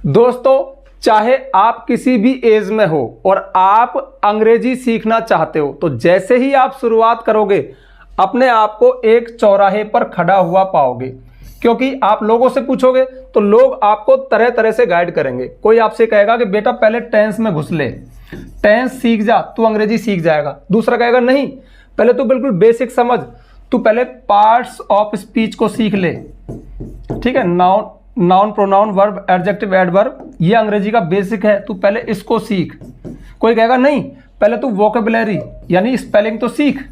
दोस्तों, चाहे आप किसी भी एज में हो और आप अंग्रेजी सीखना चाहते हो, तो जैसे ही आप शुरुआत करोगे अपने आप को एक चौराहे पर खड़ा हुआ पाओगे। क्योंकि आप लोगों से पूछोगे तो लोग आपको तरह तरह से गाइड करेंगे। कोई आपसे कहेगा कि बेटा पहले टेंस में घुस ले, टेंस सीख जा, तू अंग्रेजी सीख जाएगा। दूसरा कहेगा नहीं, पहले तू बिल्कुल बेसिक समझ, तू पहले पार्ट्स ऑफ स्पीच को सीख ले। ठीक है, noun pronoun verb adjective adverb, ये अंग्रेजी का बेसिक है, तू पहले इसको सीख। कोई कहेगा नहीं, पहले तू वोकेबुलरी यानी स्पेलिंग तो सीख,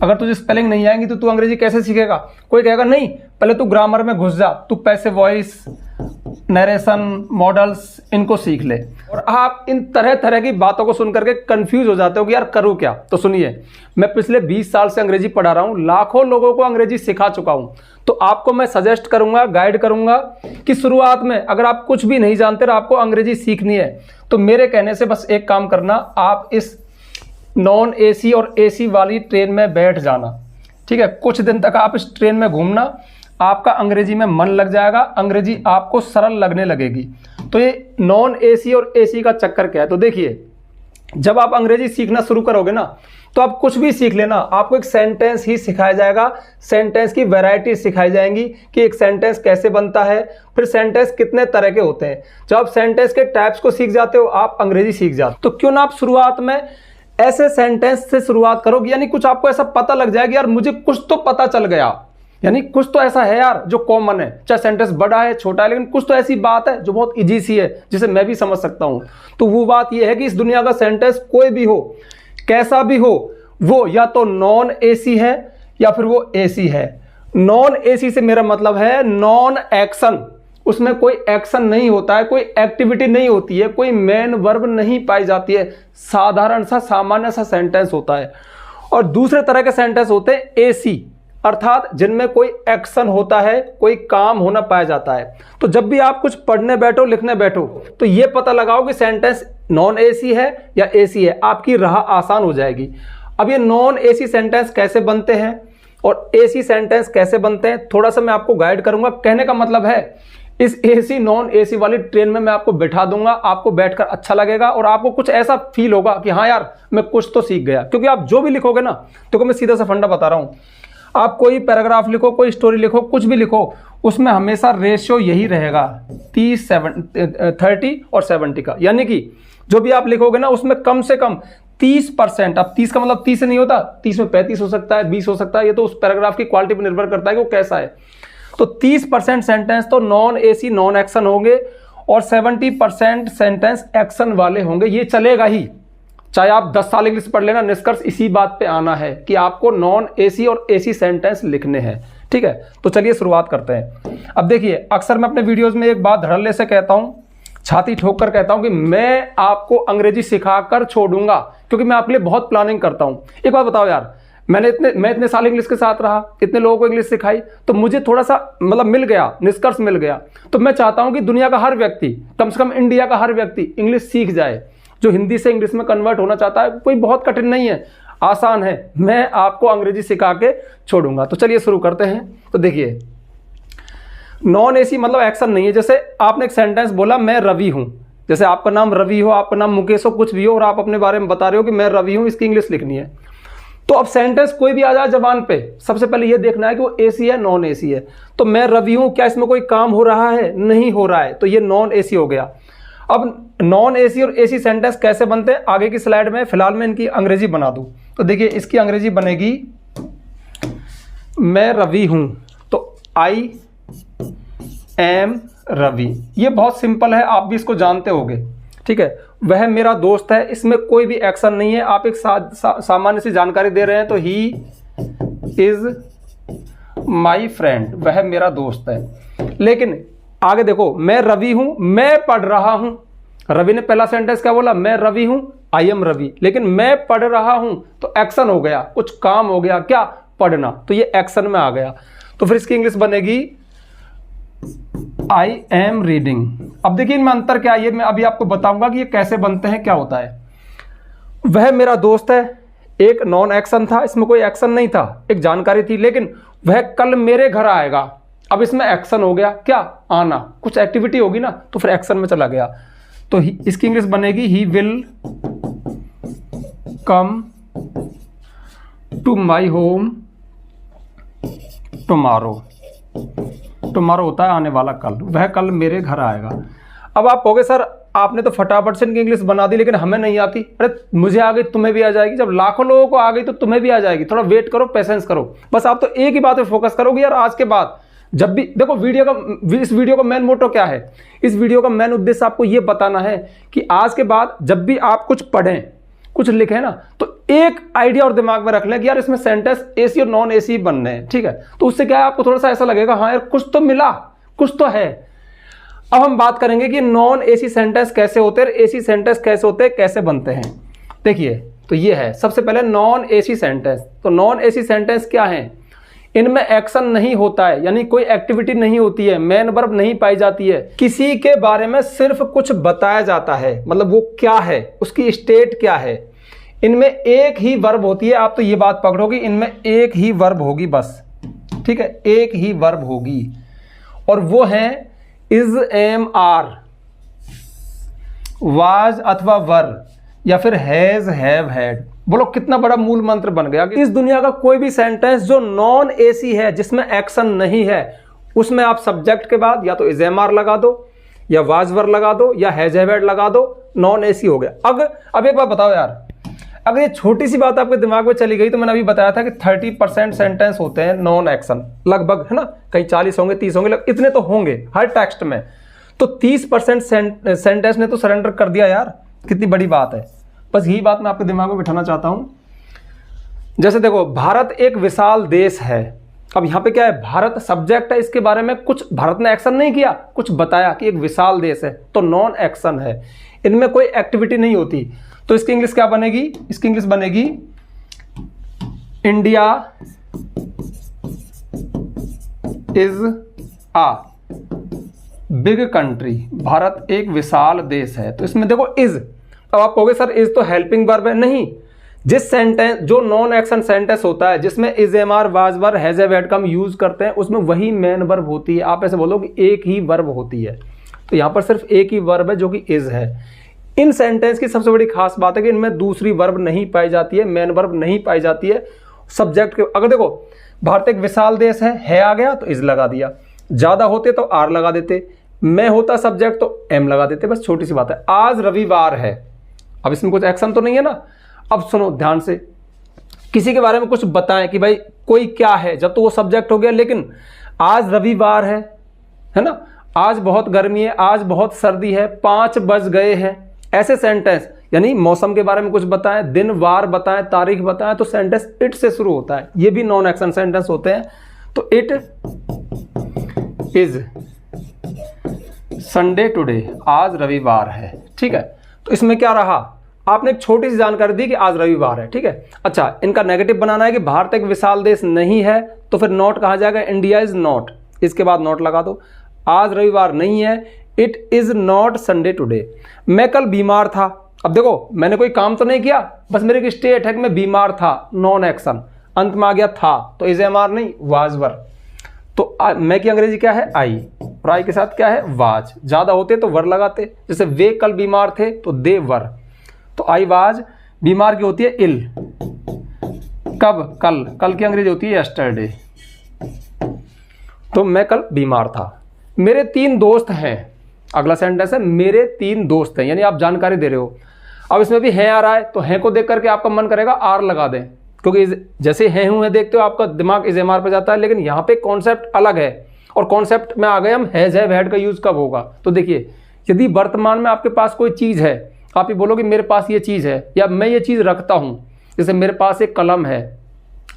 अगर तुझे स्पेलिंग नहीं आएंगी तो तू अंग्रेजी कैसे सीखेगा। कोई कहेगा नहीं, पहले तू ग्रामर में घुस जा, तू पैसिव वॉइस, नरेशन, मॉडल्स, इनको सीख ले। और आप इन तरह तरह की बातों को सुन करके कंफ्यूज हो जाते हो कि यार करूँ क्या। तो सुनिए, मैं पिछले 20 साल से अंग्रेजी पढ़ा रहा हूँ, लाखों लोगों को अंग्रेजी सिखा चुका हूँ। तो आपको मैं सजेस्ट करूंगा, गाइड करूंगा कि शुरुआत में अगर आप कुछ भी नहीं जानते और आपको अंग्रेजी सीखनी है तो मेरे कहने से बस एक काम करना, आप इस नॉन एसी और एसी वाली ट्रेन में बैठ जाना। ठीक है, कुछ दिन तक आप इस ट्रेन में घूमना, आपका अंग्रेजी में मन लग जाएगा, अंग्रेजी आपको सरल लगने लगेगी। तो ये नॉन एसी और एसी का चक्कर क्या है, तो देखिए, जब आप अंग्रेजी सीखना शुरू करोगे ना तो आप कुछ भी सीख लेना, आपको एक सेंटेंस ही सिखाया जाएगा, सेंटेंस की वैरायटी सिखाई जाएंगी कि एक सेंटेंस कैसे बनता है, फिर सेंटेंस कितने तरह के होते हैं। जब आप सेंटेंस के टाइप्स को सीख जाते हो आप अंग्रेजी सीख जाते हो। तो क्यों ना आप शुरुआत में ऐसे सेंटेंस से शुरुआत करोगे, यानी कुछ आपको ऐसा पता लग जाएगा यार मुझे कुछ तो पता चल गया, यानी कुछ तो ऐसा है यार जो कॉमन है, चाहे सेंटेंस बड़ा है छोटा है, लेकिन कुछ तो ऐसी बात है जो बहुत इजी सी है जिसे मैं भी समझ सकता हूं। तो वो बात ये है कि इस दुनिया का सेंटेंस कोई भी हो, कैसा भी हो, वो या तो नॉन एसी है या फिर वो एसी है। नॉन एसी से मेरा मतलब है नॉन एक्शन, उसमें कोई एक्शन नहीं होता है, कोई एक्टिविटी नहीं होती है, कोई मेन वर्ब नहीं पाई जाती है, साधारण सा सामान्य सा सेंटेंस होता है। और दूसरे तरह के सेंटेंस होते हैं एसी, अर्थात जिनमें कोई एक्शन होता है, कोई काम होना पाया जाता है। तो जब भी आप कुछ पढ़ने बैठो, लिखने बैठो, तो ये पता लगाओ कि सेंटेंस नॉन एसी है या एसी है, आपकी राह आसान हो जाएगी। अब ये नॉन एसी सेंटेंस कैसे बनते हैं और एसी सेंटेंस कैसे बनते हैं, थोड़ा सा मैं आपको गाइड करूंगा। कहने का मतलब है इस एसी नॉन एसी वाली ट्रेन में मैं आपको बैठा दूंगा, आपको बैठकर अच्छा लगेगा और आपको कुछ ऐसा फील होगा कि हाँ यार मैं कुछ तो सीख गया। क्योंकि आप जो भी लिखोगे ना, तो मैं सीधा सा फंडा बता रहा हूं, आप कोई पैराग्राफ लिखो, कोई स्टोरी लिखो, कुछ भी लिखो, उसमें हमेशा रेशियो यही रहेगा 30 और 70 का। यानी कि जो भी आप लिखोगे ना उसमें कम से कम 30%, अब 30 का मतलब 30 से नहीं होता, 30 में 35 हो सकता है, 20 हो सकता है, ये तो उस पैराग्राफ की क्वालिटी पर निर्भर करता है कि वो कैसा है। तो 30% सेंटेंस तो नॉन एसी नॉन एक्शन होंगे और 70% सेंटेंस एक्शन वाले होंगे। ये चलेगा ही, चाहे आप 10 साल इंग्लिश पढ़ लेना, निष्कर्ष इसी बात पे आना है कि आपको नॉन एसी और एसी सेंटेंस लिखने हैं। ठीक है, तो चलिए शुरुआत करते हैं। अब देखिए, अक्सर मैं अपने वीडियोस में एक बात धड़ल्ले से कहता हूं, छाती ठोक कर कहता हूं कि मैं आपको अंग्रेजी सिखाकर छोड़ूंगा, क्योंकि मैं आपके लिए बहुत प्लानिंग करता हूं। एक बात बताओ यार, मैं इतने साल इंग्लिश के साथ रहा, इतने लोगों को इंग्लिश सिखाई, तो मुझे थोड़ा सा मतलब मिल गया, निष्कर्ष मिल गया। तो मैं चाहता हूं कि दुनिया का हर व्यक्ति, कम से कम इंडिया का हर व्यक्ति इंग्लिश सीख जाए। जो हिंदी से इंग्लिश में कन्वर्ट होना चाहता है, कोई बहुत कठिन नहीं है, आसान है, मैं आपको अंग्रेजी सिखा के छोड़ूंगा। तो चलिए शुरू करते हैं। तो देखिए, नॉन एसी मतलब एक्शन नहीं है। जैसे आपने एक सेंटेंस बोला मैं रवि हूं, जैसे आपका नाम रवि हो, आपका नाम मुकेश हो, कुछ भी हो, और आप अपने बारे में बता रहे हो कि मैं रवि हूं, इसकी इंग्लिश लिखनी है। तो अब सेंटेंस कोई भी आ जाए जबान पे, सबसे पहले ये देखना है कि वो एसी है नॉन एसी है। तो मैं रवि हूं, क्या इसमें कोई काम हो रहा है? नहीं हो रहा है, तो ये नॉन एसी हो गया। अब नॉन एसी और एसी सेंटेंस कैसे बनते हैं आगे की स्लाइड में, फिलहाल मैं इनकी अंग्रेजी बना दूं। तो देखिए, इसकी अंग्रेजी बनेगी मैं रवि हूं, तो आई एम रवि। ये बहुत सिंपल है, आप भी इसको जानते होंगे। ठीक है, वह मेरा दोस्त है, इसमें कोई भी एक्शन नहीं है, आप एक सामान्य सी जानकारी दे रहे हैं। तो ही इज माई फ्रेंड, वह मेरा दोस्त है। लेकिन आगे देखो, मैं रवि हूं, मैं पढ़ रहा हूं। रवि ने पहला सेंटेंस क्या बोला? मैं रवि हूं, आई एम रवि। लेकिन मैं पढ़ रहा हूं तो एक्शन हो गया, कुछ काम हो गया, क्या? पढ़ना, तो ये एक्शन में आ गया। तो फिर इसकी इंग्लिश बनेगी आई एम रीडिंग। अब देखिए इनमें अंतर क्या है, ये मैं अभी आपको बताऊंगा कि ये कैसे बनते हैं, क्या होता है। वह मेरा दोस्त है, एक नॉन एक्शन था, इसमें कोई एक्शन नहीं था, एक जानकारी थी। लेकिन वह कल मेरे घर आएगा, अब इसमें एक्शन हो गया, क्या, आना, कुछ एक्टिविटी होगी ना, तो फिर एक्शन में चला गया। तो इसकी इंग्लिश बनेगी he will come to my home tomorrow. Tomorrow होता है आने वाला कल, वह कल मेरे घर आएगा। अब आप कहोगे सर आपने तो फटाफट से इनकी इंग्लिश बना दी लेकिन हमें नहीं आती। अरे मुझे आ गई तुम्हें भी आ जाएगी, जब लाखों लोगों को आ गई तो तुम्हें भी आ जाएगी। थोड़ा वेट करो, पेशेंस करो। बस आप तो एक ही बात पे फोकस करोगे यार। आज के बाद जब भी देखो इस वीडियो का मेन मोटो क्या है, इस वीडियो का मेन उद्देश्य आपको ये बताना है कि आज के बाद जब भी आप कुछ पढ़ें, कुछ लिखें ना, तो एक आइडिया और दिमाग में रख लें कि यार इसमें सेंटेंस एसी और नॉन एसी बनने हैं, ठीक है। तो उससे क्या है, आपको थोड़ा सा ऐसा लगेगा हाँ यार कुछ तो मिला, कुछ तो है। अब हम बात करेंगे कि नॉन एसी सेंटेंस कैसे होते हैं, एसी सेंटेंस कैसे होते हैं, कैसे बनते हैं। देखिए तो ये है सबसे पहले नॉन एसी सेंटेंस। तो नॉन एसी सेंटेंस क्या है, इनमें एक्शन नहीं होता है, यानी कोई एक्टिविटी नहीं होती है, मेन वर्ब नहीं पाई जाती है, किसी के बारे में सिर्फ कुछ बताया जाता है, मतलब वो क्या है, उसकी स्टेट क्या है। इनमें एक ही वर्ब होती है, आप तो ये बात पकड़ोगे, इनमें एक ही वर्ब होगी बस, ठीक है, एक ही वर्ब होगी और वो है इज, एम, आर, वाज अथवा वर, या फिर हैज, हैव, हैड। बोलो कितना बड़ा मूल मंत्र बन गया। इस दुनिया का कोई भी सेंटेंस जो नॉन एसी है, जिसमें एक्शन नहीं है, उसमें आप सब्जेक्ट के बाद या तो इज, एम, आर लगा दो, या वाज, वर लगा दो, या हैज, हैव, हैड लगा दो, नॉन एसी हो गया। अब एक बात बताओ यार, अगर ये छोटी सी बात आपके दिमाग में चली गई तो मैंने अभी बताया था कि 30% सेंटेंस होते हैं नॉन एक्शन, लगभग, है ना, कहीं 40 होंगे, 30 होंगे, इतने तो होंगे हर टेक्स्ट में। तो 30% सेंटेंस ने तो सरेंडर कर दिया यार, कितनी बड़ी बात है। बस यही बात मैं आपके दिमाग में बिठाना चाहता हूं। जैसे देखो, भारत एक विशाल देश है। अब यहां पे क्या है, भारत सब्जेक्ट है, इसके बारे में कुछ भारत ने एक्शन नहीं किया, कुछ बताया कि एक विशाल देश है, तो नॉन एक्शन है, इनमें कोई एक्टिविटी नहीं होती। तो इसकी इंग्लिश क्या बनेगी, इसकी इंग्लिश बनेगी India is a big country. भारत एक विशाल देश है। तो इसमें देखो इज, अब आप कहोगे सर इज तो हेल्पिंग वर्ब है। नहीं, जिस सेंटेंस जो नॉन एक्शन सेंटेंस होता है जिसमें is, am, are, was, were, has, have, had का हम यूज करते हैं, उसमें वही मेन वर्ब होती है। आप ऐसे बोलो कि एक ही वर्ब होती है, तो यहां पर सिर्फ एक ही वर्ब है जो कि इज है। इन सेंटेंस की सबसे बड़ी खास बात है कि इनमें दूसरी वर्ब नहीं पाई जाती है, मेन वर्ब नहीं पाई जाती है सब्जेक्ट के। अगर देखो भारत एक विशाल देश है आ गया तो इज लगा दिया, ज्यादा होते तो आर लगा देते, मैं होता सब्जेक्ट तो एम लगा देते, बस छोटी सी बात है। आज रविवार है, अब इसमें कुछ एक्शन तो नहीं है ना। अब सुनो ध्यान से, किसी के बारे में कुछ बताएं कि भाई कोई क्या है, जब तो वो सब्जेक्ट हो गया, लेकिन आज रविवार है ना, आज बहुत गर्मी है, आज बहुत सर्दी है, 5 बज गए हैं, ऐसे सेंटेंस, यानी मौसम के बारे में कुछ बताएं, दिन वार बताएं, तारीख बताएं, तो सेंटेंस इट से शुरू होता है। ये भी नॉन एक्शन सेंटेंस होते हैं। तो इट इज संडे टुडे, आज रविवार है, ठीक है। तो इसमें क्या रहा, आपने एक छोटी सी जानकारी दी कि आज रविवार है, ठीक है। अच्छा, इनका नेगेटिव बनाना है कि भारत एक विशाल देश नहीं है, तो फिर नॉट कहा जाएगा, इंडिया इज नॉट, इसके बाद नॉट लगा दो। आज रविवार नहीं है, it is not Sunday today. मैं कल बीमार था। अब देखो मैंने कोई काम तो नहीं किया, बस मेरी एक स्टेट है कि मैं बीमार था, नॉन एक्शन, अंत में आ गया था, तो इज, एम, आर नहीं, वाज, वर। तो मैं की अंग्रेजी क्या है, आई, और आई के साथ क्या है, वाज। ज्यादा होते तो वर लगाते, जैसे वे कल बीमार थे तो दे वर, तो आई वाज। बीमार की होती है इल, कब, कल, कल की अंग्रेजी होती है यस्टरडे। तो मैं कल बीमार था। मेरे 3 दोस्त हैं, अगला सेंटेंस है मेरे 3 दोस्त हैं, यानी आप जानकारी दे रहे हो। अब इसमें भी है आ रहा है, तो है को देख करके आपका मन करेगा आर लगा दें, क्योंकि जैसे है हूं है देखते हो आपका दिमाग इज, एम, आर पे जाता है। लेकिन यहाँ पे कॉन्सेप्ट अलग है, और कॉन्सेप्ट में आ गए हम हैज, हैव, हैड का यूज कब होगा। तो देखिए, यदि वर्तमान में आपके पास कोई चीज है, आप ये बोलोगे मेरे पास ये चीज है, या मैं ये चीज रखता हूं, जैसे मेरे पास एक कलम है,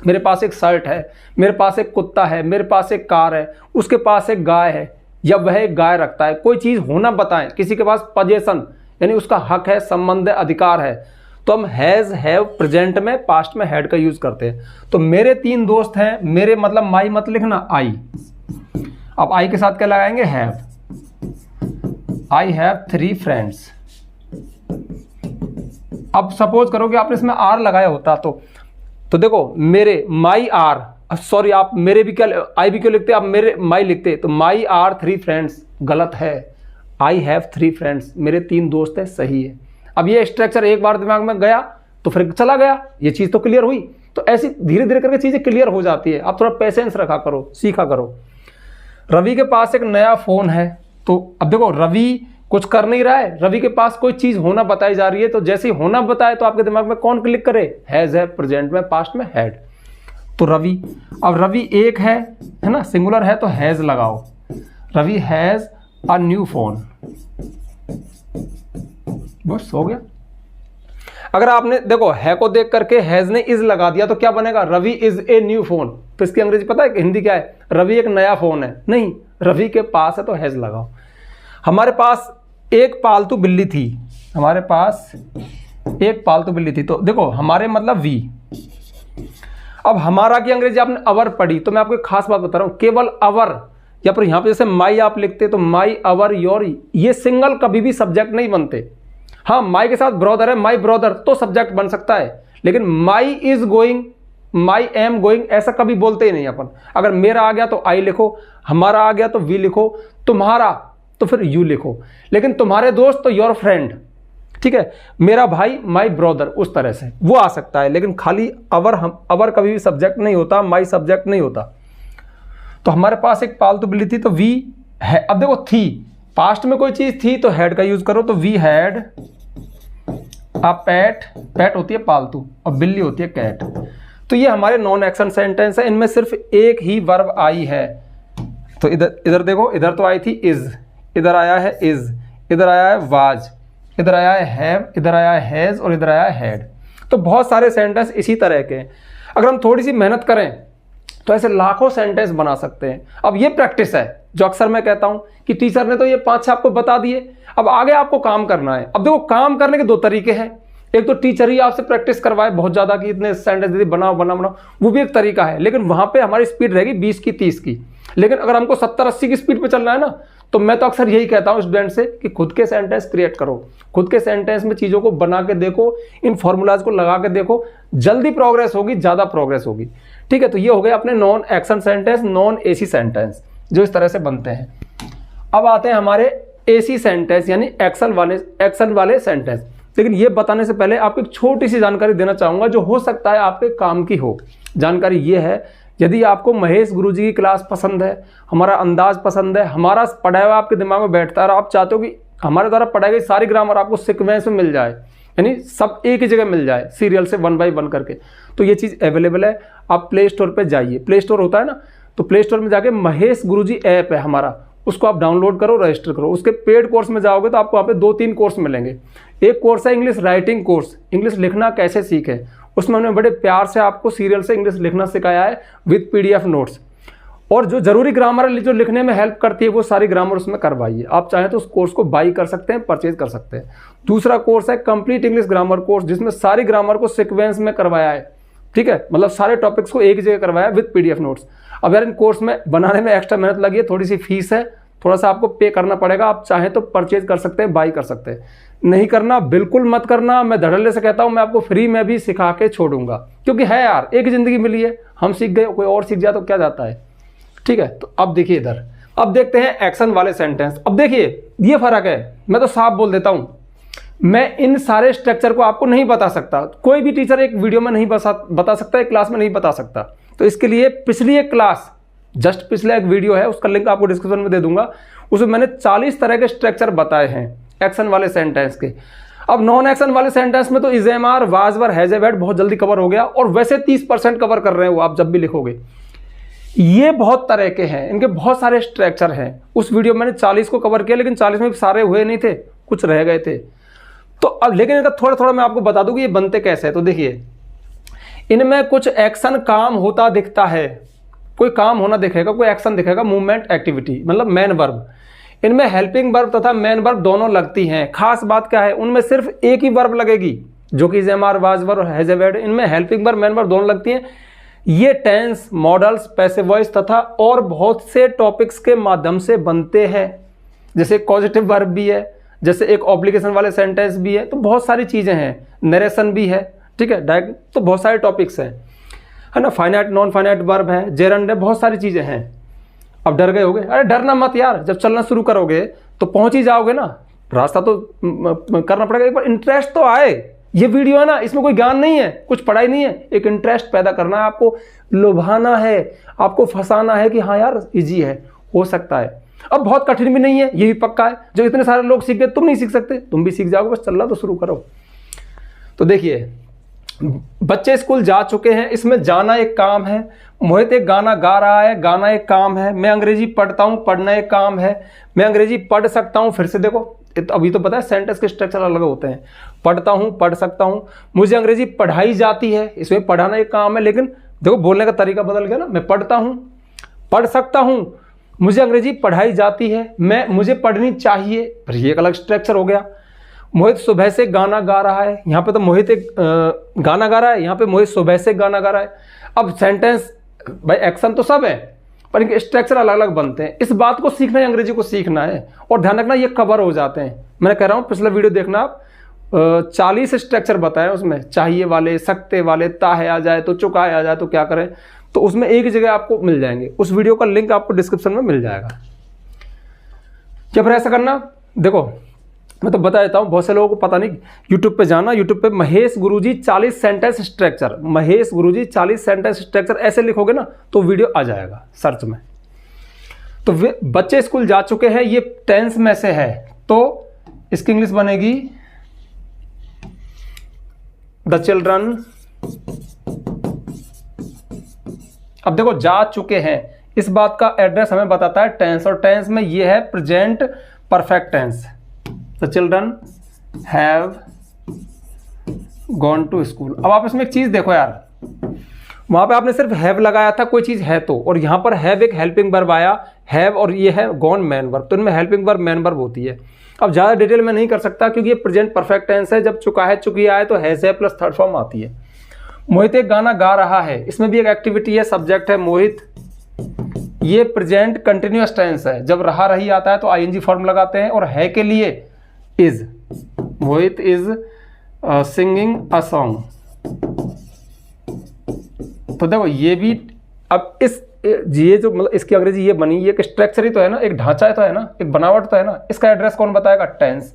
मेरे पास एक शर्ट है, मेरे पास एक कुत्ता है, मेरे पास एक कार है, उसके पास एक गाय है, या वह एक गाय रखता है। कोई चीज होना बताएं, किसी के पास पोजेशन, यानी उसका हक है, संबंध है, अधिकार है, तो हम हैज, हैव प्रेजेंट में, पास्ट में हैड का यूज करते हैं। तो मेरे 3 दोस्त हैं, मेरे मतलब माई मत लिखना, आई। अब आई के साथ क्या लगाएंगे, हैव। I have 3 friends. अब सपोज करो कि आपने इसमें आर लगाया होता, तो देखो मेरे, माई आर, सॉरी आप मेरे भी क्या, आई भी क्यों लिखते, आप मेरे माई लिखते, तो माई आर 3 फ्रेंड्स गलत है, आई हैव 3 फ्रेंड्स, मेरे 3 दोस्त हैं, सही है। अब ये स्ट्रक्चर एक बार दिमाग में गया तो फिर चला गया, ये चीज़ तो क्लियर हुई। तो ऐसी धीरे धीरे करके चीज़ें क्लियर हो जाती है। आप थोड़ा पेशेंस रखा करो, सीखा करो। रवि के पास एक नया फ़ोन है, तो अब देखो रवि कुछ कर नहीं रहा है, रवि के पास कोई चीज़ होना बताई जा रही है, तो जैसे ही होना बताए तो आपके दिमाग में कौन क्लिक करे, हैज़ है, प्रेजेंट में, पास्ट में हैड। तो रवि, अब रवि एक है ना, सिंगुलर है तो हैज़ लगाओ, Ravi has a new phone, बस हो गया। अगर आपने देखो है को देख करके हैज़ ने इज लगा दिया तो क्या बनेगा, Ravi is a new phone. तो इसकी अंग्रेजी पता है कि हिंदी क्या है, रवि एक नया फोन है, नहीं, रवि के पास है तो हैज़ लगाओ। हमारे पास एक पालतू बिल्ली थी, हमारे पास एक पालतू बिल्ली थी, तो देखो हमारे मतलब वी। अब हमारा की अंग्रेजी आपने अवर पढ़ी, तो मैं आपको एक खास बात बता रहा हूं, केवल अवर या फिर यहां पे जैसे माई आप लिखते तो माई, अवर, योर, ये सिंगल कभी भी सब्जेक्ट नहीं बनते। हाँ, माई के साथ ब्रदर है, माई ब्रदर तो सब्जेक्ट बन सकता है, लेकिन my is going, my am going ऐसा कभी बोलते ही नहीं अपन। अगर मेरा आ गया तो आई लिखो, हमारा आ गया तो वी लिखो, तुम्हारा तो फिर यू लिखो, लेकिन तुम्हारे दोस्त तो योर फ्रेंड, ठीक है, मेरा भाई माई ब्रदर, उस तरह से वो आ सकता है, लेकिन खाली अवर, हम अवर कभी भी सब्जेक्ट नहीं होता, माई सब्जेक्ट नहीं होता। तो हमारे पास एक पालतू बिल्ली थी तो वी है। अब देखो थी, पास्ट में कोई चीज थी तो हैड का यूज करो, तो वी हैड अ पेट, पेट होती है पालतू और बिल्ली होती है कैट। तो ये हमारे नॉन एक्शन सेंटेंस है, इनमें सिर्फ एक ही वर्ब आई है। तो इधर देखो, इधर तो आई थी इज, इधर आया है इज, इधर आया है वाज, इधर आया है हैव, इधर आया है हैज और इधर आया है हैड। तो बहुत सारे सेंटेंस इसी तरह के हैं। अगर हम थोड़ी सी मेहनत करें तो ऐसे लाखों सेंटेंस बना सकते हैं। अब ये प्रैक्टिस है जो अक्सर मैं कहता हूं कि टीचर ने तो ये 5-6 आपको बता दिए, अब आगे आपको काम करना है। अब देखो काम करने के 2 तरीके हैं, एक तो टीचर ही आपसे प्रैक्टिस करवाए बहुत ज्यादा कि इतने सेंटेंस दीदी बनाओ बनाओ बनाओ, वो भी एक तरीका है, लेकिन वहां पे हमारी स्पीड रहेगी 20 की 30 की। लेकिन अगर हमको 70-80 की स्पीड पे चलना है ना, तो मैं तो अक्सर यही कहता हूं स्टूडेंट से कि खुद के सेंटेंस क्रिएट करो, खुद के सेंटेंस में चीजों को बना के देखो, इन फॉर्मूलाज को लगा के देखो, जल्दी प्रोग्रेस होगी, ज्यादा प्रोग्रेस होगी। ठीक है, तो ये हो गए अपने non action sentence, non AC sentence जो इस तरह से बनते हैं। अब आते हैं हमारे एसी सेंटेंस यानी एक्शन वाले सेंटेंस। लेकिन ये बताने से पहले आपको एक छोटी सी जानकारी देना चाहूंगा जो हो सकता है आपके काम की हो। जानकारी ये है, यदि आपको महेश गुरुजी की क्लास पसंद है, हमारा अंदाज पसंद है, हमारा पढ़ाया हुआ आपके दिमाग में बैठता है और आप चाहते हो कि हमारे द्वारा पढ़ाई गई सारी ग्रामर आपको सीक्वेंस में मिल जाए, यानी सब एक ही जगह मिल जाए सीरियल से 1 बाय 1 करके, तो ये चीज़ अवेलेबल है। आप प्ले स्टोर पर जाइए, प्ले स्टोर होता है ना, तो प्ले स्टोर में जाके महेश गुरुजी ऐप है हमारा, उसको आप डाउनलोड करो, रजिस्टर करो। उसके पेड कोर्स में जाओगे तो आपको वहाँ पे 2-3 कोर्स मिलेंगे। एक कोर्स है इंग्लिश राइटिंग कोर्स, इंग्लिश लिखना कैसे सीखें, उसमें हमने बड़े प्यार से आपको सीरियल से इंग्लिश लिखना सिखाया है विद PDF नोट्स। और जो जरूरी ग्रामर जो लिखने में हेल्प करती है वो सारी ग्रामर उसमें करवाइए। आप चाहें तो उस कोर्स को बाई कर सकते हैं, परचेज कर सकते हैं। दूसरा कोर्स है कंप्लीट इंग्लिश ग्रामर कोर्स, जिसमें सारी ग्रामर को सिक्वेंस में करवाया है, ठीक है, मतलब सारे टॉपिक्स को एक जगह करवाया विद PDF नोट्स। अब यार इन कोर्स में बनाने में एक्स्ट्रा मेहनत लगी है, थोड़ी सी फीस है, थोड़ा सा आपको पे करना पड़ेगा। आप चाहें तो परचेज कर सकते हैं, बाई कर सकते हैं। नहीं करना बिल्कुल मत करना, मैं धड़ल्ले से कहता हूं, मैं आपको फ्री में भी सिखा के छोड़ूंगा, क्योंकि है यार एक ही जिंदगी मिली है, हम सीख गए, कोई और सीख जाए तो क्या जाता है। ठीक है, तो अब देखिए इधर, अब देखते हैं एक्शन वाले सेंटेंस। अब देखिए ये फर्क है, मैं तो साफ बोल देता हूं, मैं इन सारे स्ट्रक्चर को आपको नहीं बता सकता, कोई भी टीचर एक वीडियो में नहीं बता सकता, एक क्लास में नहीं बता सकता। तो इसके लिए पिछली एक क्लास, जस्ट पिछला एक वीडियो है, उसका लिंक आपको डिस्क्रिप्शन में दे दूंगा, उसमें मैंने 40 तरह के स्ट्रक्चर बताए हैं एक्शन वाले सेंटेंस के। अब नॉन एक्शन वाले सेंटेंस में तो is am are, was were, has had बहुत जल्दी कवर हो गया, और वैसे 30% कवर कर रहे हो आप जब भी लिखोगे। ये बहुत तरह के हैं, इनके बहुत सारे स्ट्रक्चर हैं। उस वीडियो में मैंने 40 को कवर किया, लेकिन 40 में भी सारे हुए नहीं थे, कुछ रह गए थे। तो अब लेकिन इनका थोड़ा थोड़ा मैं आपको बता दूं कि ये बनते कैसे हैं। तो देखिए, इनमें कुछ एक्शन काम होता दिखता है, कोई काम होना दिखेगा, कोई एक्शन दिखेगा, मूवमेंट, एक्टिविटी, मतलब मेन वर्ब। इनमें हेल्पिंग वर्ब तथा मेन वर्ब दोनों लगती हैं। खास बात क्या है, उनमें सिर्फ एक ही वर्ब लगेगी, जो कि is am are, was were, has had. इनमें हेल्पिंग वर्ब, मेन वर्ब दोनों लगती हैं। ये टेंस, मॉडल्स, पैसिव वॉइस तथा और बहुत से टॉपिक्स के माध्यम से बनते हैं, जैसे पॉजिटिव वर्ब भी है, जैसे एक ऑब्लिगेशन वाले सेंटेंस भी है, तो बहुत सारी चीजें हैं, नरेशन भी है, ठीक है, डायरेक्ट, तो बहुत सारे टॉपिक्स हैं। है ना, फाइनाइट नॉन फाइनाइट वर्ब है, जेरंड है, बहुत सारी चीज़ें हैं। अब डर गए होगे, अरे डरना मत यार, जब चलना शुरू करोगे तो पहुंच ही जाओगे ना, रास्ता तो करना पड़ेगा। एक बार इंटरेस्ट तो आए, ये वीडियो है ना, इसमें कोई ज्ञान नहीं है, कुछ पढ़ाई नहीं है, एक इंटरेस्ट पैदा करना है, आपको लुभाना है, आपको फंसाना है कि हाँ यार इजी है, हो सकता है। अब बहुत कठिन भी नहीं है, ये भी पक्का है, जो इतने सारे लोग सीख गए तुम नहीं सीख सकते, तुम भी सीख जाओगे, बस चलना तो शुरू करो। तो देखिए, बच्चे स्कूल जा चुके हैं, इसमें जाना एक काम है, मोहित एक गाना गा रहा है, गाना एक काम है, मैं अंग्रेजी पढ़ता हूँ, पढ़ना एक काम है, मैं अंग्रेजी पढ़ सकता हूँ। फिर से देखो, अभी तो पता है सेंटेंस के स्ट्रक्चर अलग होते हैं, पढ़ता हूँ, पढ़ सकता हूँ, मुझे अंग्रेजी पढ़ाई जाती है, इसमें पढ़ाना एक काम है, लेकिन देखो बोलने का तरीका बदल गया ना, मैं पढ़ता हूँ, पढ़ सकता हूँ, मुझे अंग्रेजी पढ़ाई जाती है, मुझे पढ़नी चाहिए, फिर ये एक अलग स्ट्रक्चर हो गया। मोहित सुबह से गाना गा रहा है, यहाँ पे तो मोहित एक गाना गा रहा है, यहाँ पे मोहित सुबह से गाना गा रहा है। अब सेंटेंस भाई एक्शन तो सब है, पर इनके स्ट्रक्चर अलग अलग बनते हैं। इस बात को सीखना है, अंग्रेजी को सीखना है, और ध्यान रखना ये कवर हो जाते हैं। मैं कह रहा हूँ पिछला वीडियो देखना आप, 40 स्ट्रक्चर बताए उसमें, चाहिए वाले, सकते वाले, ताहे आ जाए तो, चुकाए आ जाए तो क्या करें, तो उसमें एक जगह आपको मिल जाएंगे। उस वीडियो का लिंक आपको डिस्क्रिप्शन में मिल जाएगा। क्या फिर ऐसा करना, देखो मैं तो बता देता हूँ, बहुत से लोगों को पता नहीं, यूट्यूब पे जाना, यूट्यूब पे महेश गुरुजी 40 सेंटेंस स्ट्रक्चर, महेश गुरुजी 40 सेंटेंस स्ट्रक्चर ऐसे लिखोगे ना तो वीडियो आ जाएगा सर्च में। तो बच्चे स्कूल जा चुके हैं, ये टेंस में से है, तो इसकी इंग्लिश बनेगी द चिल्ड्रन। अब देखो जा चुके हैं, इस बात का एड्रेस हमें बताता है टेंस, और टेंस में ये है present perfect tense. The children have gone to school। अब आप इसमें एक चीज देखो यार, वहां पे आपने सिर्फ हैव लगाया था, कोई चीज है तो, और यहां पर हैव एक हेल्पिंग वर्ब आया, हैव, और ये है गॉन मैन वर्ब, तो इनमें हेल्पिंग वर्ब मैन वर्ब होती है। अब ज्यादा डिटेल में नहीं कर सकता क्योंकि ये प्रेजेंट परफेक्ट टेंस है, जब चुका है, चुकी आए तो हैज है प्लस थर्ड फॉर्म आती है। मोहित एक गाना गा रहा है, इसमें भी एक एक्टिविटी है, सब्जेक्ट है मोहित, ये प्रेजेंट कंटिन्यूअस टेंस है, जब रहा रही आता है तो आईएनजी फॉर्म लगाते हैं, और है के लिए is, Mohit is singing a song. तो देखो ये भी, अब ये जो मतलब इसकी अंग्रेजी ये बनी, ये एक स्ट्रक्चर ही तो है ना, एक ढांचा तो है ना, एक बनावट तो है ना, इसका एड्रेस कौन बताएगा, टेंस।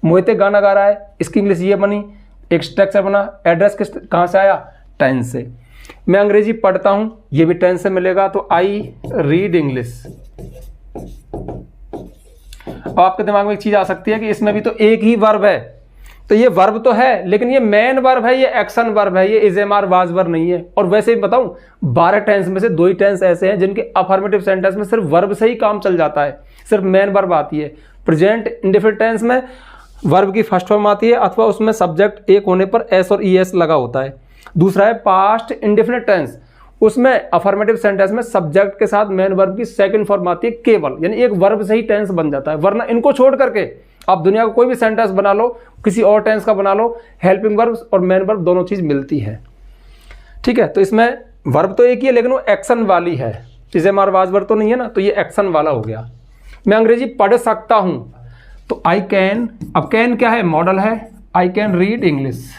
मोहित एक गाना गा रहा है, इसकी इंग्लिश ये बनी, एक स्ट्रक्चर बना, एड्रेस कहाँ से आया, टेंस से। मैं अंग्रेजी पढ़ता हूं, ये भी टेंस से मिलेगा, तो आई रीड इंग्लिश। अब आपके दिमाग में एक चीज आ सकती है कि इसमें भी तो एक ही वर्ब है, तो ये वर्ब तो है, लेकिन ये मेन वर्ब है, ये एक्शन वर्ब है, ये is am are was verb नहीं है। और वैसे ही बताऊं, 12 टेंस में से 2 ही टेंस ऐसे हैं जिनके अफर्मेटिव सेंटेंस में सिर्फ वर्ब से ही काम चल जाता है, सिर्फ मेन वर्ब आती है। प्रेजेंट इंडेफिनिट टेंस में वर्ब की फर्स्ट फॉर्म आती है, अथवा उसमें सब्जेक्ट एक होने पर एस और ई एस लगा होता है। दूसरा है पास्ट इंडेफिनिट टेंस, उसमें अफर्मेटिव सेंटेंस में सब्जेक्ट के साथ मेन वर्ब की सेकंड फॉर्म आती है केवल, यानी एक वर्ब से ही टेंस बन जाता है। वरना इनको छोड़ करके आप दुनिया का कोई भी सेंटेंस बना लो, किसी और टेंस का बना लो, हेल्पिंग वर्ब और मेन वर्ब दोनों चीज मिलती है। ठीक है, तो इसमें वर्ब तो एक ही है, लेकिन वो एक्शन वाली है, is am are was verb तो नहीं है ना, तो ये एक्शन वाला हो गया। मैं अंग्रेजी पढ़ सकता हूं, तो आई कैन, अब कैन क्या है, मॉडल है, आई कैन रीड इंग्लिश।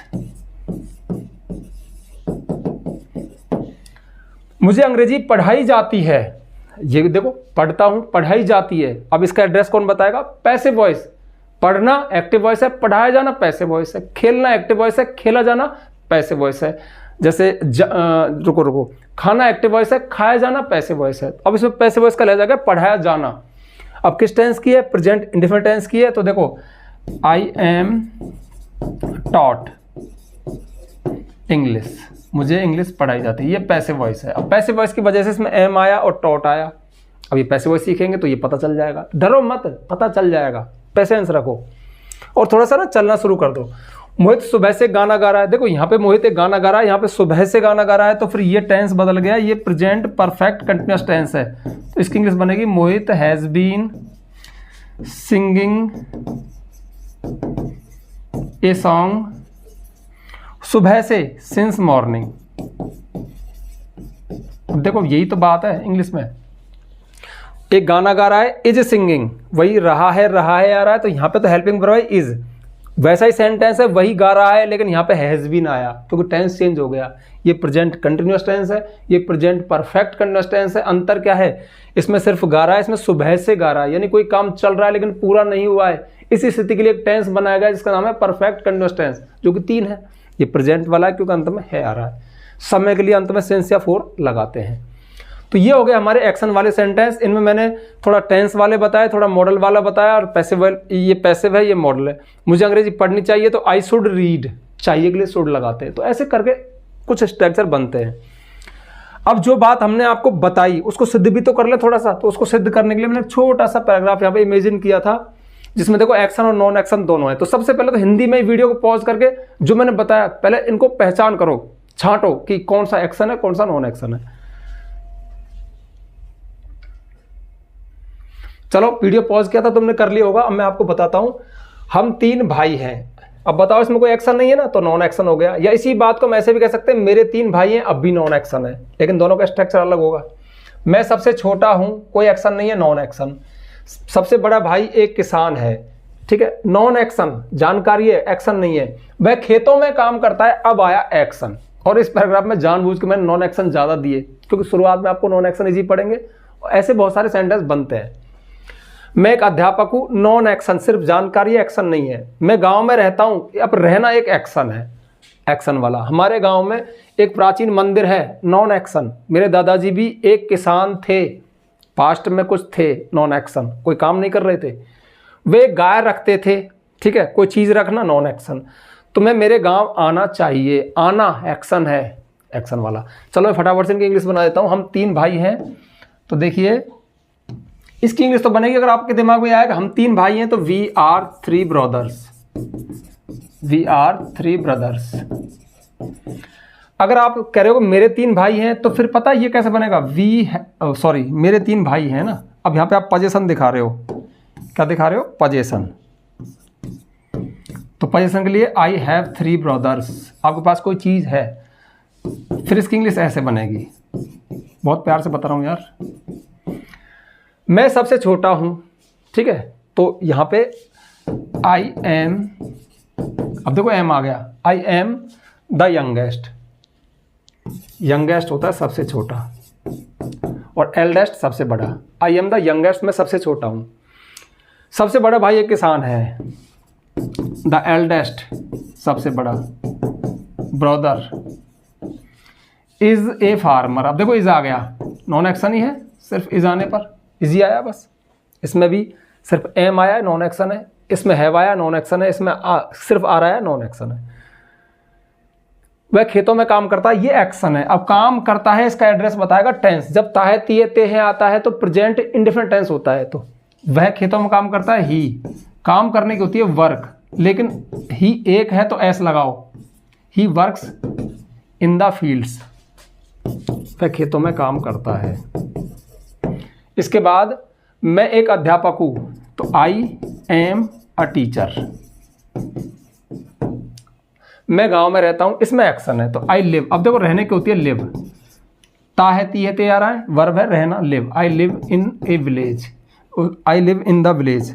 मुझे अंग्रेजी पढ़ाई जाती है, ये देखो पढ़ता हूं, पढ़ाई जाती है। अब इसका एड्रेस कौन बताएगा, पैसिव वॉइस। पढ़ना एक्टिव वॉइस है, पढ़ाया जाना पैसिव वॉइस है, खेलना एक्टिव वॉइस है, खेला जाना पैसिव वॉइस है। जैसे रुको खाना एक्टिव वॉइस है, खाया जाना पैसिव वॉइस है। अब इसमें पैसिव वॉइस का ले जाएगा पढ़ाया जाना। अब किस टेंस की है, प्रेजेंट इंडेफिनिट टेंस की है, तो देखो आई एम टॉट इंग्लिश, मुझे इंग्लिश पढ़ाई जाती है, ये पैसिव वॉइस है। अब पैसिव वॉइस की वजह से इसमें एम आया और टॉट आया। अब ये पैसिव वॉइस सीखेंगे तो ये पता चल जाएगा, डरो मत, पता चल जाएगा, पेशेंस रखो और थोड़ा सा ना चलना शुरू कर दो। मोहित सुबह से गाना गा रहा है, देखो यहाँ पे मोहित एक गाना गा रहा है, यहाँ पे सुबह से गाना गा रहा है, तो फिर ये टेंस बदल गया, ये प्रेजेंट परफेक्ट कंटिन्यूअस टेंस है, तो इसकी इंग्लिश बनेगी Mohit has been singing a song सुबह से, सिंस मॉर्निंग। देखो यही तो बात है इंग्लिश में, एक गाना गा रहा है, इज सिंगिंग, वही रहा है आ रहा है, तो यहाँ पे तो हेल्पिंग वर्ब है इज, वैसा ही सेंटेंस है, वही गा रहा है, लेकिन यहाँ पे हैज बीन आया क्योंकि टेंस चेंज हो गया। ये प्रेजेंट कंटिन्यूअस टेंस है, ये प्रेजेंट परफेक्ट कंटिन्यूअस टेंस है। अंतर क्या है, इसमें सिर्फ गा रहा है, इसमें सुबह से गा रहा है, यानी कोई काम चल रहा है लेकिन पूरा नहीं हुआ है। इसी स्थिति के लिए एक टेंस बनाया गया जिसका नाम है परफेक्ट कंटिन्यूअस टेंस, जो कि 3 है। ये प्रेजेंट वाला है क्योंकि अंत में है आ रहा है। समय के लिए अंत में सेंस या फोर लगाते हैं। तो ये हो गए हमारे एक्शन वाले सेंटेंस। इनमें मैंने थोड़ा टेंस वाले बताया, थोड़ा मॉडल वाला बताया, और पैसिव, ये पैसिव है, ये मॉडल है। मुझे अंग्रेजी पढ़नी चाहिए तो आई शुड रीड, चाहिए के लिए शुड लगाते हैं। तो ऐसे करके कुछ स्ट्रक्चर बनते हैं। अब जो बात हमने आपको बताई उसको सिद्ध भी तो कर ले थोड़ा सा। तो उसको सिद्ध करने के लिए मैंने छोटा सा पैराग्राफ यहाँ पे इमेजिन किया था, जिसमें देखो एक्शन और नॉन एक्शन दोनों है। तो सबसे पहले तो हिंदी में वीडियो को पॉज करके जो मैंने बताया पहले इनको पहचान करो, छांटो कि कौन सा एक्शन है कौन सा नॉन एक्शन है। चलो वीडियो पॉज किया था तुमने, कर लिया होगा। अब मैं आपको बताता हूं, हम 3 भाई हैं। अब बताओ इसमें कोई एक्शन नहीं है ना, तो नॉन एक्शन हो गया। या इसी बात को हम ऐसे भी कह सकते हैं, मेरे 3 भाई हैं, अब भी नॉन एक्शन है, लेकिन दोनों का स्ट्रक्चर अलग होगा। मैं सबसे छोटा हूं, कोई एक्शन नहीं है, नॉन एक्शन। सबसे बड़ा भाई एक किसान है, ठीक है, नॉन एक्शन, जानकारी है, एक्शन नहीं है। वह खेतों में काम करता है, अब आया एक्शन। और इस पैराग्राफ में जानबूझ के मैंने नॉन एक्शन ज्यादा दिए क्योंकि शुरुआत में आपको नॉन एक्शन इजी पढ़ेंगे। ऐसे बहुत सारे सेंटेंस बनते हैं। मैं एक अध्यापक हूं, नॉन एक्शन, सिर्फ जानकारी, एक्शन नहीं है। मैं गांव में रहता हूं, अब रहना एक एक्शन है, एक्शन वाला। हमारे गांव में एक प्राचीन मंदिर है, नॉन एक्शन। मेरे दादाजी भी एक किसान थे, पास्ट में कुछ थे, नॉन एक्शन, कोई काम नहीं कर रहे थे। वे गाय रखते थे, ठीक है, कोई चीज रखना, नॉन एक्शन। तुम्हें मेरे गांव आना चाहिए, आना एक्शन है, एक्शन वाला। चलो मैं फटाफट से इनकी इंग्लिश बना देता हूं। हम 3 भाई हैं, तो देखिए इसकी इंग्लिश तो बनेगी अगर आपके दिमाग में आएगा। हम 3 भाई हैं तो we are 3 brothers, we are 3 brothers. अगर आप कह रहे हो मेरे 3 भाई हैं तो फिर पता है ये कैसे बनेगा, मेरे 3 भाई हैं ना। अब यहां पे आप पोजीशन दिखा रहे हो, क्या दिखा रहे हो, पोजीशन। तो पोजीशन के लिए आई हैव 3 ब्रदर्स, आपके पास कोई चीज है, फिर इसकी इंग्लिश ऐसे बनेगी। बहुत प्यार से बता रहा हूं यार। मैं सबसे छोटा हूं, ठीक है, तो यहां पे आई एम, अब देखो एम आ गया, I am the youngest. Youngest होता है सबसे छोटा, और एल्डेस्ट सबसे बड़ा। आई एम द यंगेस्ट, मैं सबसे छोटा हूं। सबसे बड़ा भाई एक किसान है, द एल्डेस्ट सबसे बड़ा। ब्रदर इज ए फार्मर, अब देखो इज आ गया, नॉन एक्शन ही है, सिर्फ इज आने पर इजी आया बस। इसमें भी सिर्फ एम आया है, नॉन एक्शन है। इसमें हैव आया, नॉन एक्शन है। इसमें सिर्फ आ रहा है, नॉन एक्शन है। वह खेतों में काम करता है, ये एक्शन है। अब काम करता है, इसका एड्रेस बताएगा टेंस। जब ताहे तिये ते हैं आता है तो प्रेजेंट इंडिफरेंट टेंस होता है। तो वह खेतों में काम करता है, ही काम करने की होती है वर्क, लेकिन ही एक है तो एस लगाओ, he works in the fields, वह खेतों में काम करता है। इसके बाद मैं एक अध्यापक हूं, तो आई एम अ टीचर। मैं गांव में रहता हूं, इसमें एक्शन है, तो आई लिव। अब देखो रहने की होती है लिव, ता है ती है ते आ रहा है, वर्ब है रहना, live. I live in A village, I live in the village.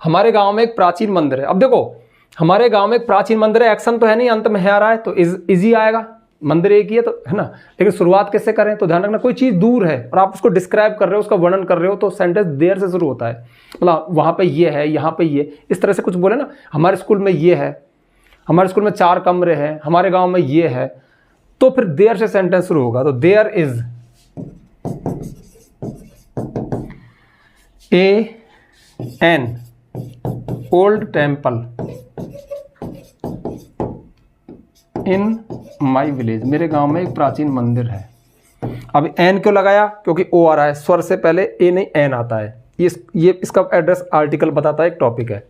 हमारे गांव में एक प्राचीन मंदिर है। अब देखो हमारे गांव में एक प्राचीन मंदिर है, एक्शन तो है नहीं, अंत में है आ रहा है, तो इजी आएगा। मंदिर एक ही है तो है ना, लेकिन शुरुआत कैसे करें, तो ध्यान रखना कोई चीज दूर है और आप उसको डिस्क्राइब कर रहे हो, उसका वर्णन कर रहे हो, तो सेंटेंस देर से शुरू होता है। मतलब वहां पे ये है, यहाँ पे ये, इस तरह से कुछ बोले ना, हमारे स्कूल में ये है, हमारे स्कूल में 4 कमरे हैं, हमारे गांव में ये है, तो फिर देर से सेंटेंस शुरू होगा। तो there is an old temple in my village, मेरे गांव में एक प्राचीन मंदिर है। अब एन क्यों लगाया, क्योंकि ओ आ रहा है, स्वर से पहले ए नहीं एन आता है। ये इसका एड्रेस आर्टिकल बताता है, एक टॉपिक है।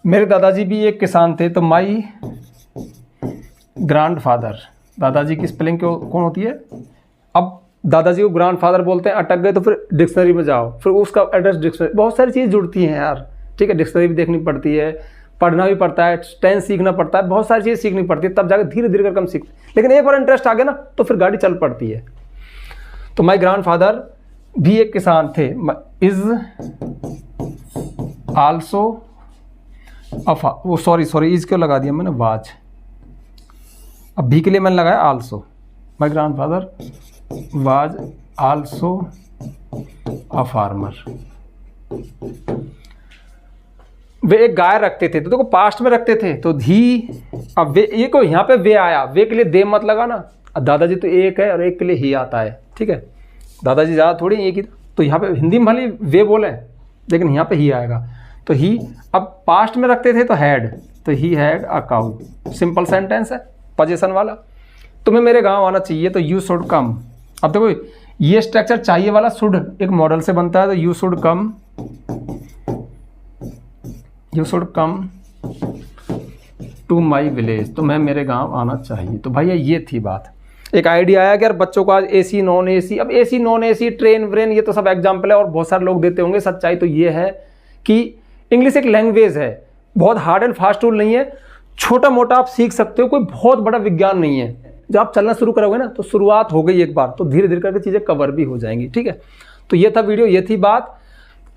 मेरे दादाजी भी एक किसान थे, तो माई ग्रैंडफादर, दादाजी की स्पेलिंग कौन होती है। अब दादाजी को ग्रैंडफादर बोलते हैं, अटक गए तो फिर डिक्शनरी में जाओ, फिर उसका एड्रेस डिक्शनरी, बहुत सारी चीज़ जुड़ती हैं यार, ठीक है। डिक्शनरी भी देखनी पड़ती है, पढ़ना भी पड़ता है, टेंस सीखना पड़ता है, बहुत सारी चीज़ सीखनी पड़ती है, तब जाकर धीरे धीरे करके हम सीखते हैं। लेकिन एक बार इंटरेस्ट आ गया ना तो फिर गाड़ी चल पड़ती है। तो माई ग्रैंडफादर भी एक किसान थे, इज आल्सो वो सॉरी इज क्यों लगा दिया मैंने, वाज, अब भी के लिए मैंने लगाया also, my grandfather was also a farmer. वे एक गाय रखते थे, तो देखो पास्ट में रखते थे तो धी, अब वे, ये को यहाँ पे वे आया, वे के लिए दे मत लगाना, दादाजी तो एक है और एक के लिए ही आता है, ठीक है, दादाजी ज़्यादा थोड़ी एक ही, तो यहाँ पे हिंदी में भले वे बोले लेकिन यहाँ पे ही आएगा, तो ही, अब पास्ट में रखते थे तो हैड, तो he had a cow, simple sentence है पोजीशन वाला। तुम्हें मेरे गांव आना चाहिए तो यू शुड कम। अब देखो ये स्ट्रक्चर चाहिए वाला शुड एक मॉडल से बनता है, तो you should come, you should come to my village, तो मैं मेरे गांव आना चाहिए। तो भैया ये थी बात, एक आइडिया आया कि यार बच्चों को आज एसी नॉन एसी, अब AC non AC train Wren ये तो सब एग्जाम्पल है और बहुत सारे लोग देते होंगे, सच्चाई तो ये है कि इंग्लिश एक लैंग्वेज है, बहुत हार्ड एंड फास्ट टूल नहीं है, छोटा मोटा आप सीख सकते हो, कोई बहुत बड़ा विज्ञान नहीं है। जब आप चलना शुरू करोगे ना तो शुरुआत हो गई एक बार, तो धीरे धीरे करके चीज़ें कवर भी हो जाएंगी, ठीक है। तो ये था वीडियो, ये थी बात।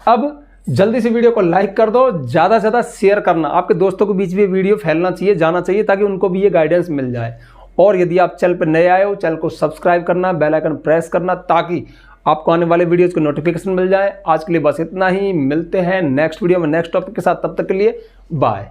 अब जल्दी से वीडियो को लाइक कर दो, ज़्यादा से ज़्यादा शेयर करना, आपके दोस्तों के बीच भी वीडियो फैलना चाहिए, जाना चाहिए, ताकि उनको भी ये गाइडेंस मिल जाए। और यदि आप चैनल पर नए आए हो, चैनल को सब्सक्राइब करना, बेल आइकन प्रेस करना, ताकि आपको आने वाले वीडियोज़ की नोटिफिकेशन मिल जाए। आज के लिए बस इतना ही, मिलते हैं नेक्स्ट वीडियो में नेक्स्ट टॉपिक के साथ, तब तक के लिए बाय।